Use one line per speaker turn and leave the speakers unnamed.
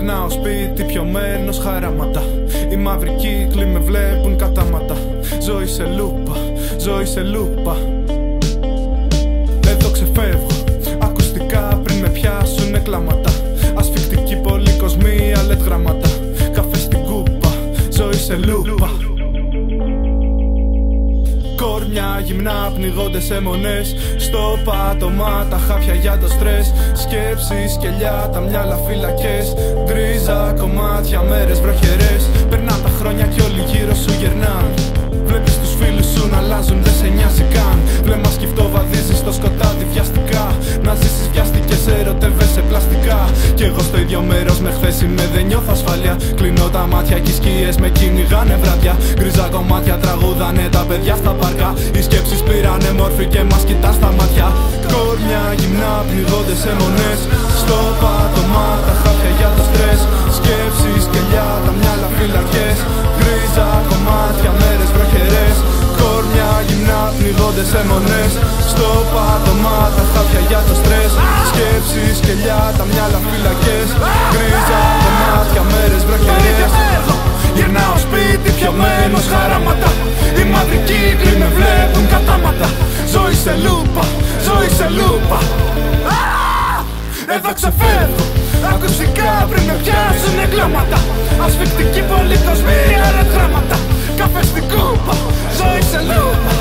Γυρνάω σπίτι πιωμένος χαράματα. Οι μαύροι κύκλοι με βλέπουν κατάματα. Ζωή σε λούπα, ζωή σε λούπα. Εδώ ξεφεύγω, ακουστικά πριν με πιάσουνε κλάματα. Ασφικτικοί πολλοί κοσμοί, αλετ γραμμάτα. Καφέ στην κούπα, ζωή σε λούπα. Κορμιά γυμνά πνιγόνται σε μονές. Στο πάτωμα τα χάπια για το στρες. Σκέψεις, σκελιά, τα μυαλά φυλακές. Γκρίζα κομμάτια, μέρες βροχερές. Περνά τα χρόνια κι όλοι γύρω σου γερνάν. Βλέπεις τους φίλους σου να αλλάζουν, δεν σε νοιάζει καν. Βλέμμα σκυφτό βαδίζει στο σκοτάδι βιαστικά. Να ζήσεις βιαστικές, ερωτεύεσαι πλαστικά. Κι εγώ στο ίδιο μέρος με χθες είμαι, δεν νιώθω ασφάλεια. Κλείνω τα μάτια κι οι σκιές με κυνηγάνε βράδια. Γκρίζα κομμάτια τραγούδανε τα παιδιά στα πάρκα. Οι σκέψεις πήρανε μόρφη και μας κοιτά στα μάτια. Κορμιά γυμνά πνιγόνται σε μονές. Στο πάτωμα τα χάπια για το στρες. Σκέψεις, σκελιά, τα μυαλά φυλακές. Γκρίζα κομμάτια, μέρες βροχερές. Κορμιά γυμνά πνιγόνται σε μονές. Στο πάτωμα τα χάπια για το στρες. Σκέψεις, σκελιά, τα μυαλά φυλακές. Γκρίζα κομμάτια, μέρες βροχερές. Γυρνάω σπίτι πιωμένος χαράματα. Οι μαύροι κύκλοι με βλέπουν κατάματα. Ζωή σε λούπα, ζωή σε λούπα. Εδώ ξεφεύγω, ακουστικά πριν με πιάσουνε κλάματα. Ασφικτικοί πολλοί κοσμοί, αλετ γραμμάτα. Καφέ στην κούπα, ζωή σε λούπα.